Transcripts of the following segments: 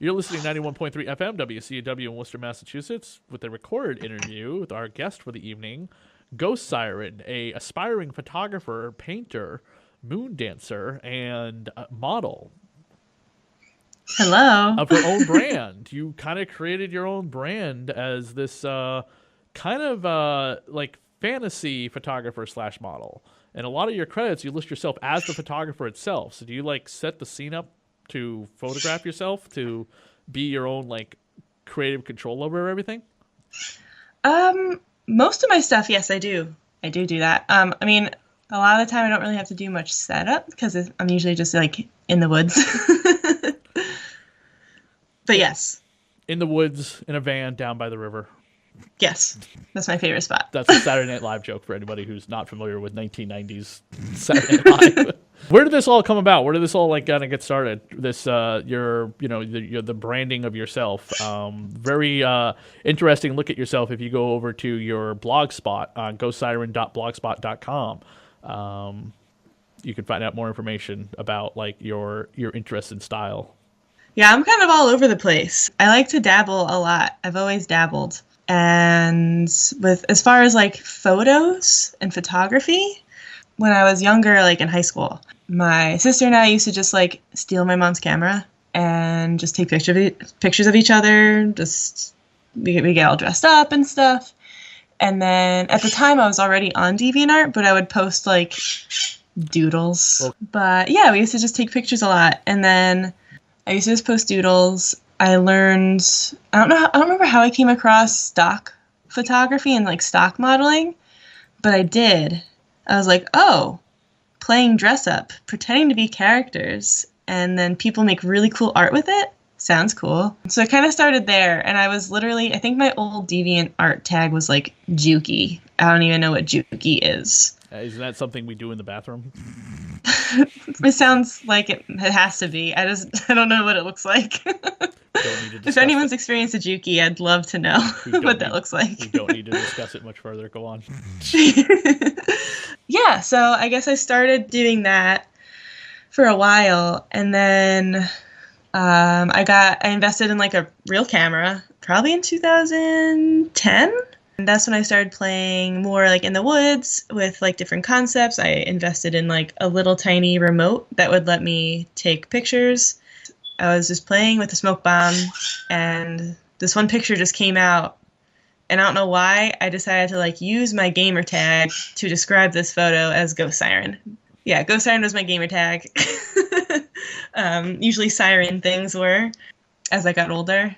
You're listening to 91.3 FM WCW in Worcester, Massachusetts, with a recorded interview with our guest for the evening, Ghost Siren, a aspiring photographer, painter, moon dancer, and model Hello. of her own brand. You kind of created your own brand as this like fantasy photographer slash model. And a lot of your credits, you list yourself as the photographer itself. So do you like set the scene up to photograph yourself to be your own like creative control over everything? Most of my stuff, yes, I do. I do that. I mean, a lot of the time I don't really have to do much setup because I'm usually just like in the woods. But yes. In the woods, in a van, down by the river. Yes, that's my favorite spot. That's a Saturday Night Live joke for anybody who's not familiar with 1990s Saturday Night Live. Where did this all come about? Where did this all like kind of get started? This the branding of yourself. Very interesting look at yourself if you go over to your blog spot on ghostsiren.blogspot.com. You can find out more information about like your interest in style. Yeah, I'm kind of all over the place. I like to dabble a lot. I've always dabbled. And with as far as like photos and photography, when I was younger, like in high school, my sister and I used to just like steal my mom's camera and just take pictures of each other. Just we get all dressed up and stuff. And then at the time I was already on DeviantArt, but I would post like doodles. Well, but yeah, we used to just take pictures a lot. And then I used to just post doodles. I learned, I don't remember how I came across stock photography and like stock modeling, but I did. I was like, oh, playing dress up, pretending to be characters, and then people make really cool art with it. Sounds cool. So I kind of started there, and I was literally, I think my old DeviantArt tag was like Juki. I don't even know what Juki is. Isn't that something we do in the bathroom? It sounds like it has to be. I don't know what it looks like. If anyone's experienced a Juki, I'd love to know what that looks like. We don't need to discuss it much further. Go on. Yeah, so I guess I started doing that for a while, and then I invested in like a real camera, probably in 2010. And that's when I started playing more like in the woods with like different concepts. I invested in like a little tiny remote that would let me take pictures. I was just playing with the smoke bomb, and this one picture just came out, and I don't know why I decided to like use my gamer tag to describe this photo as Ghost Siren. Yeah, Ghost Siren was my gamer tag. Usually Siren things were as I got older.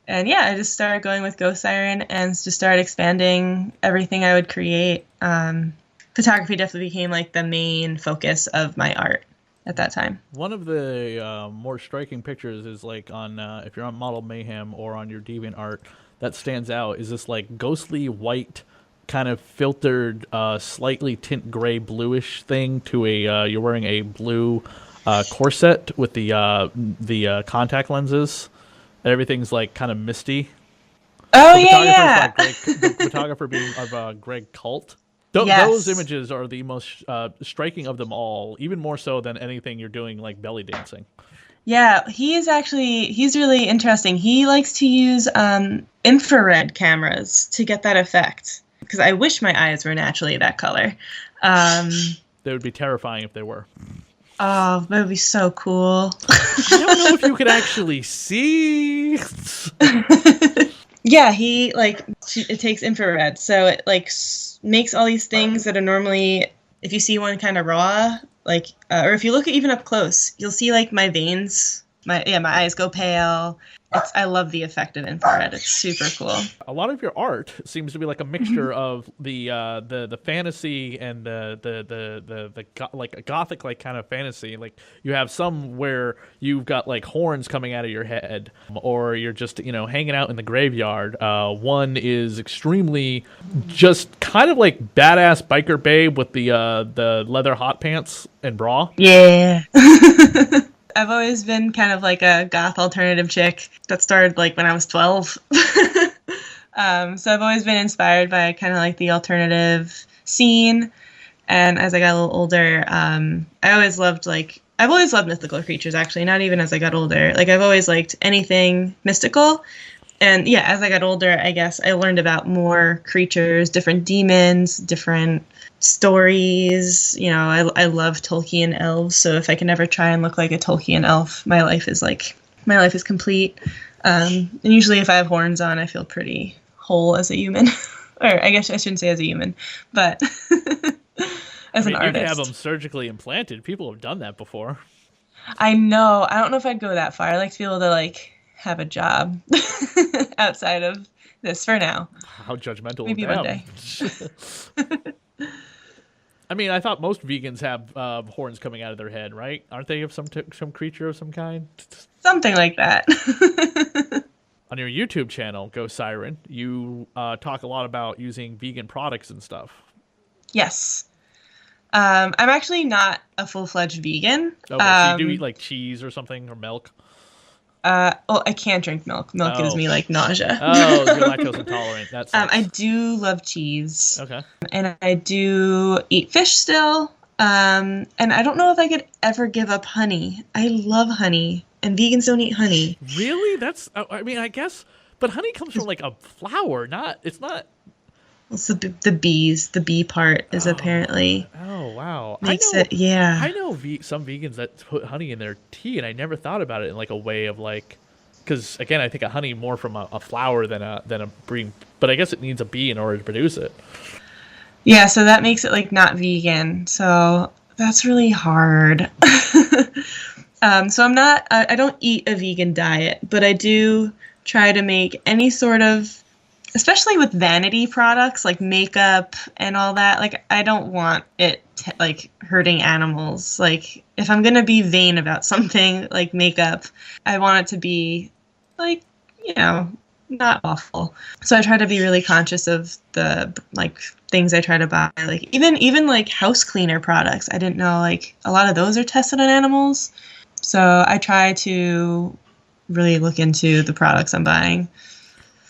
And yeah, I just started going with Ghost Siren and just started expanding everything I would create. Photography definitely became like the main focus of my art at that time. One of the more striking pictures is like on if you're on Model Mayhem or on your DeviantArt, that stands out is this like ghostly white kind of filtered slightly tint gray bluish thing to a you're wearing a blue corset with the contact lenses. Everything's like kind of misty. Oh, yeah. The photographer being of Greg Cult. Yes. Those images are the most striking of them all, even more so than anything you're doing like belly dancing. Yeah, he's really interesting. He likes to use infrared cameras to get that effect, because I wish my eyes were naturally that color. They would be terrifying if they were. Oh, that would be so cool. I don't know if you could actually see. Yeah, it takes infrared, so it like makes all these things that are normally, if you see one kind of raw, like, or if you look even up close, you'll see like my veins, my eyes go pale. I love the effect of infrared. It's super cool. A lot of your art seems to be like a mixture of the fantasy and the like a gothic like kind of fantasy. Like you have some where you've got like horns coming out of your head, or you're just hanging out in the graveyard. One is extremely just kind of like badass biker babe with the leather hot pants and bra. Yeah. I've always been kind of like a goth alternative chick that started like when I was 12. So I've always been inspired by kind of like the alternative scene. And as I got a little older, I always loved like I've always loved mythical creatures, actually, not even as I got older. Like, I've always liked anything mystical. And yeah, as I got older, I guess I learned about more creatures, different demons, different stories. You know, I love Tolkien elves, so if I can ever try and look like a Tolkien elf, my life is complete. And usually if I have horns on, I feel pretty whole as a human. Or I guess I shouldn't say as a human, but as an artist. You can have them surgically implanted. People have done that before. I know. I don't know if I'd go that far. I like to be able to, like, have a job outside of this for now. How judgmental Maybe of them. One day. I mean, I thought most vegans have horns coming out of their head, right? Aren't they of some creature of some kind? Something like that. On your YouTube channel, Go Siren, you talk a lot about using vegan products and stuff. Yes. I'm actually not a full-fledged vegan. Okay, so you do eat like cheese or something, or milk? I can't drink milk. Milk gives me like nausea. Oh, you're lactose intolerant. That sucks. I do love cheese. Okay. And I do eat fish still. And I don't know if I could ever give up honey. I love honey, and vegans don't eat honey. Really? That's, I mean, I guess, but honey comes from like a flower, it's not. It's the bees. The bee part is apparently. Oh, wow. Makes it, yeah. I know some vegans that put honey in their tea, and I never thought about it in like a way of like, because again, I think of honey more from a flower than a breeding, but I guess it needs a bee in order to produce it. Yeah, so that makes it like not vegan. So that's really hard. So I don't eat a vegan diet, but I do try to make any sort of, especially with vanity products like makeup and all that, like I don't want it like hurting animals. Like if I'm going to be vain about something like makeup, I want it to be like, you know, not awful. So I try to be really conscious of the like things I try to buy. Like even like house cleaner products. I didn't know like a lot of those are tested on animals. So I try to really look into the products I'm buying.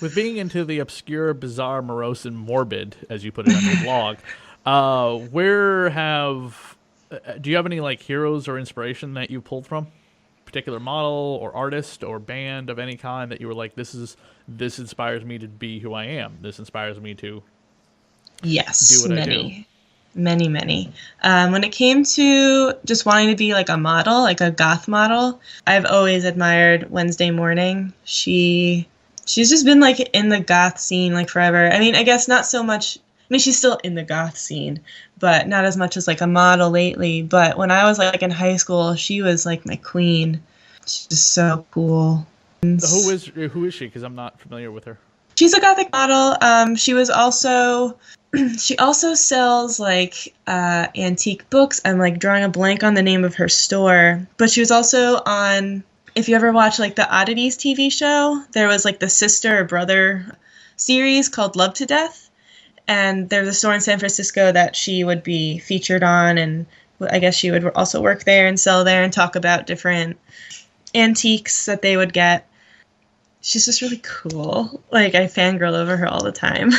With being into the obscure, bizarre, morose, and morbid, as you put it on your blog, do you have any like heroes or inspiration that you pulled from? Particular model or artist or band of any kind that you were like, this inspires me to be who I am. This inspires me to do what I do. Many. When it came to just wanting to be like a model, like a goth model, I've always admired Wednesday Morning. She's just been like in the goth scene like forever. I mean, I guess not so much. I mean, she's still in the goth scene, but not as much as like a model lately. But when I was like in high school, she was like my queen. She's just so cool. Who is she? Because I'm not familiar with her. She's a gothic model. She also sells like antique books. I'm like drawing a blank on the name of her store, but she was also on. If you ever watch like the Oddities TV show, there was like the sister or brother series called Love to Death. And there's a store in San Francisco that she would be featured on. And I guess she would also work there and sell there and talk about different antiques that they would get. She's just really cool. Like I fangirl over her all the time.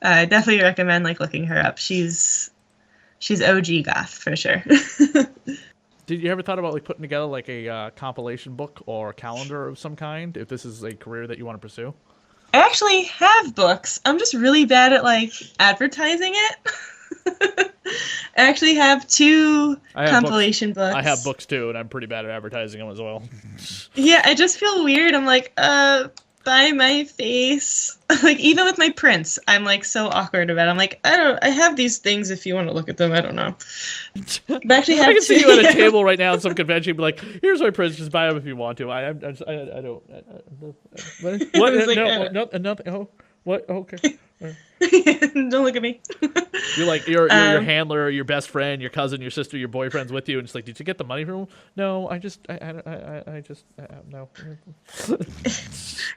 I definitely recommend like looking her up. She's OG goth for sure. Did you ever thought about like putting together like a compilation book or a calendar of some kind if this is a career that you want to pursue? I actually have books. I'm just really bad at like advertising it. I actually have two compilation books. I have books too, and I'm pretty bad at advertising them as well. Yeah, I just feel weird. I'm like, by my face. Like even with my prints, I'm like so awkward about it. I'm like, I have these things if you want to look at them. I don't know. But actually I can see you at a table right now at some convention, be like, "Here's my prints. Just buy them if you want to." I don't. What? No, nothing. Oh, what? Okay. Don't look at me. You're like your handler, your best friend, your cousin, your sister, your boyfriend's with you, and it's like, did you get the money from him? No, I just no.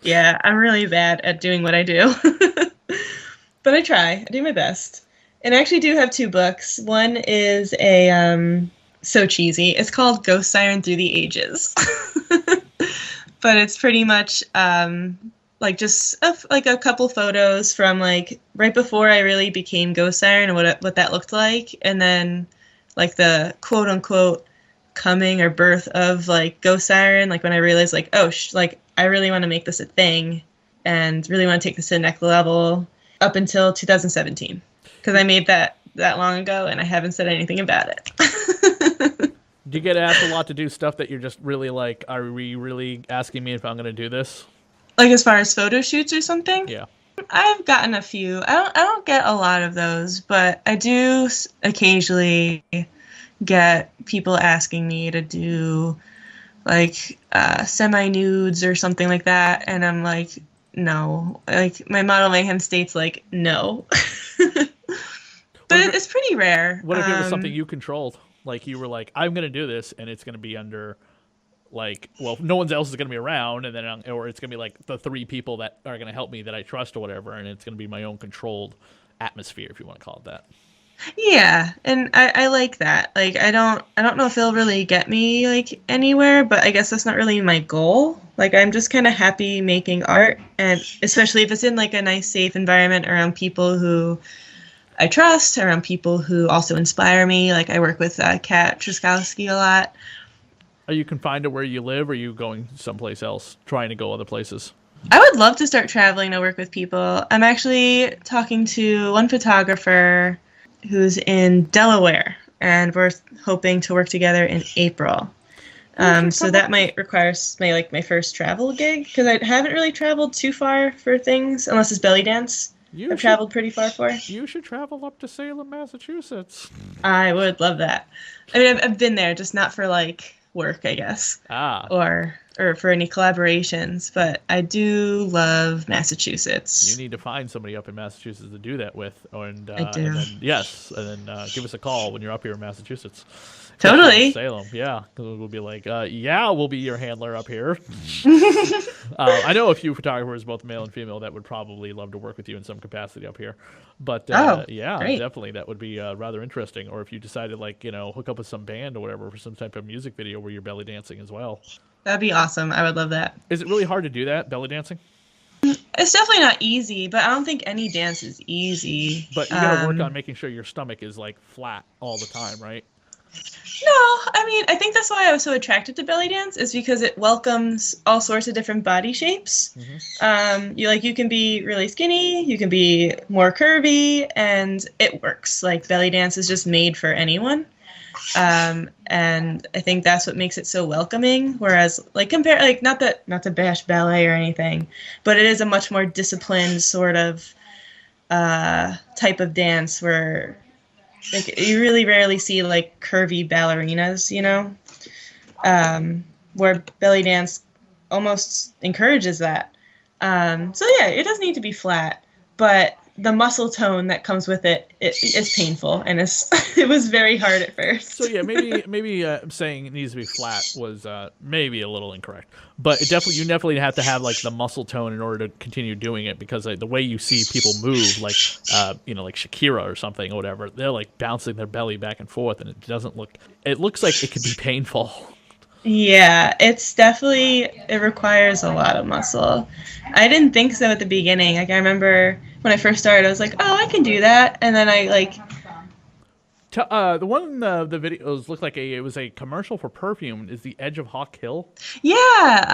Yeah, I'm really bad at doing what I do, but I try. I do my best, and I actually do have two books. One is a so cheesy. It's called Ghost Siren Through the Ages, but it's pretty much like just a couple photos from like right before I really became Ghost Siren and what that looked like, and then like the quote unquote coming or birth of like Ghost Siren, like when I realized like, oh, like I really want to make this a thing and really want to take this to the next level, up until 2017, because I made that long ago and I haven't said anything about it. Do you get asked a lot to do stuff that you're just really like, are we really asking me if I'm going to do this? Like as far as photo shoots or something? Yeah. I've gotten a few. I don't get a lot of those, but I do occasionally get people asking me to do like semi-nudes or something like that, and I'm like, no. Like my model mayhem states like no. But it's pretty rare. What if it was something you controlled? Like you were like, I'm going to do this, and it's going to be under, like, well, no one else is going to be around, and then, or it's going to be like the 3 people that are going to help me that I trust or whatever, and it's going to be my own controlled atmosphere, if you want to call it that. Yeah, and I like that. Like I don't know if it'll really get me like anywhere, but I guess that's not really my goal. Like I'm just kind of happy making art, and especially if it's in like a nice safe environment around people who I trust, around people who also inspire me. Like I work with Kat Truskowski a lot. Are you confined to where you live, or are you going someplace else, trying to go other places? I would love to start traveling to work with people. I'm actually talking to one photographer who's in Delaware, and we're hoping to work together in April. So that might require my first travel gig, because I haven't really traveled too far for things, unless it's belly dance. I've traveled pretty far for. You should travel up to Salem, Massachusetts. I would love that. I mean, I've been there, just not for like work, I guess. Or for any collaborations, but I do love Massachusetts. You need to find somebody up in Massachusetts to do that with, and I do. And then, yes, and then give us a call when you're up here in Massachusetts. Totally. Salem, yeah. We'll be like, yeah, we'll be your handler up here. I know a few photographers, both male and female, that would probably love to work with you in some capacity up here. But yeah, great. Definitely, that would be rather interesting. Or if you decided, like, hook up with some band or whatever for some type of music video where you're belly dancing as well. That'd be awesome. I would love that. Is it really hard to do that, belly dancing? It's definitely not easy, but I don't think any dance is easy. But you gotta work on making sure your stomach is like flat all the time, right? No, I mean, I think that's why I was so attracted to belly dance, is because it welcomes all sorts of different body shapes. Mm-hmm. You can be really skinny, you can be more curvy, and it works. Like belly dance is just made for anyone. And I think that's what makes it so welcoming. Whereas, like, not to bash ballet or anything, but it is a much more disciplined sort of type of dance where, like, you really rarely see like curvy ballerinas, where belly dance almost encourages that. So yeah, it doesn't need to be flat, but the muscle tone that comes with it is painful, and it was very hard at first. So yeah, maybe saying it needs to be flat was maybe a little incorrect, but you definitely have to have like the muscle tone in order to continue doing it, because like, the way you see people move, like like Shakira or something or whatever, they're like bouncing their belly back and forth, and it looks like it could be painful. Yeah, it requires a lot of muscle. I didn't think so at the beginning. Like I remember when I first started, I was like, oh, I can do that. And then I like... the one the videos looked like it was a commercial for perfume. Is the Edge of Hawk Hill? Yeah,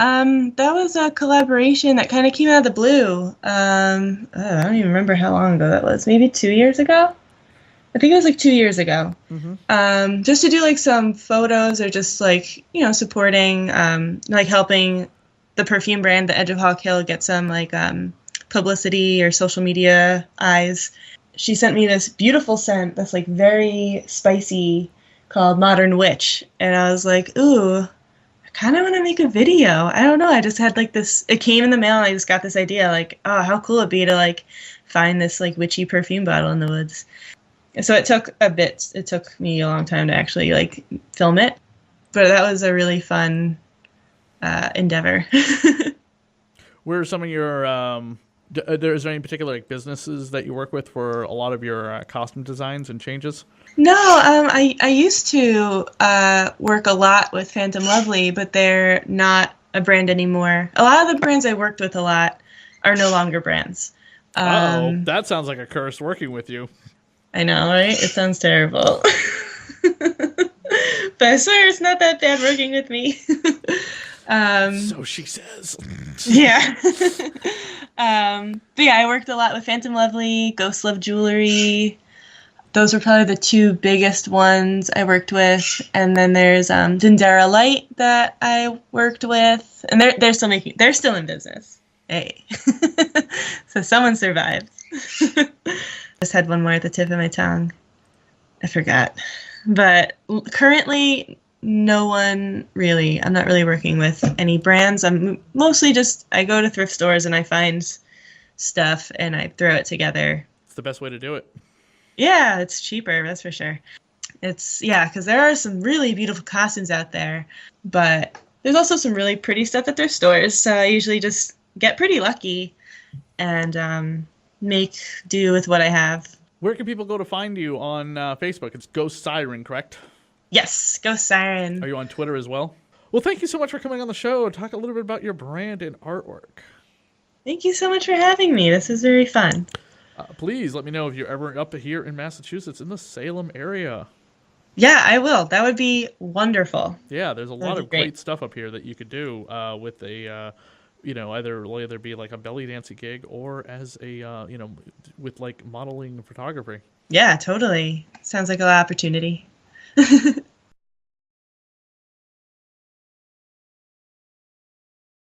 that was a collaboration that kind of came out of the blue. I don't even remember how long ago that was. Maybe 2 years ago? I think it was like 2 years ago. Mm-hmm. Just to do like some photos, or just like, supporting, like helping the perfume brand, the Edge of Hawk Hill, get some like publicity or social media eyes. She sent me this beautiful scent that's like very spicy, called Modern Witch. And I was like, ooh, I kind of want to make a video. I don't know. I just had like this, it came in the mail, and I just got this idea, like, oh, how cool it'd be to like find this like witchy perfume bottle in the woods. So it took a bit. It took me a long time to actually like film it, but that was a really fun endeavor. Where are some of your is there any particular like businesses that you work with for a lot of your costume designs and changes? No, I used to work a lot with Phantom Lovely, but they're not a brand anymore. A lot of the brands I worked with a lot are no longer brands. That sounds like a curse working with you. I know, right? It sounds terrible. But But I swear it's not that bad working with me. So she says. Yeah. But yeah, I worked a lot with Phantom Lovely, Ghost Love Jewelry. Those were probably the two biggest ones I worked with. And then there's Dendera Light that I worked with. And they're still in business. Hey. So someone survived. Just had one more at the tip of my tongue. I forgot. But currently, no one really. I'm not really working with any brands. I'm mostly I go to thrift stores and I find stuff and I throw it together. It's the best way to do it. Yeah, it's cheaper, that's for sure. Because there are some really beautiful costumes out there, but there's also some really pretty stuff at thrift stores. So I usually just get pretty lucky and make do with what I have. Where can people go to find you on Facebook? It's Ghost Siren, correct? Yes, Ghost Siren. Are you on Twitter as well? Well, thank you so much for coming on the show and talk a little bit about your brand and artwork. Thank you so much for having me. This is very fun. Please let me know if you're ever up here in Massachusetts in the Salem area. Yeah, I will. That would be wonderful. Yeah, there's a lot of great great stuff up here that you could do with a, either be like a belly dancing gig or as a, with like modeling and photography. Yeah, totally. Sounds like a lot of opportunity.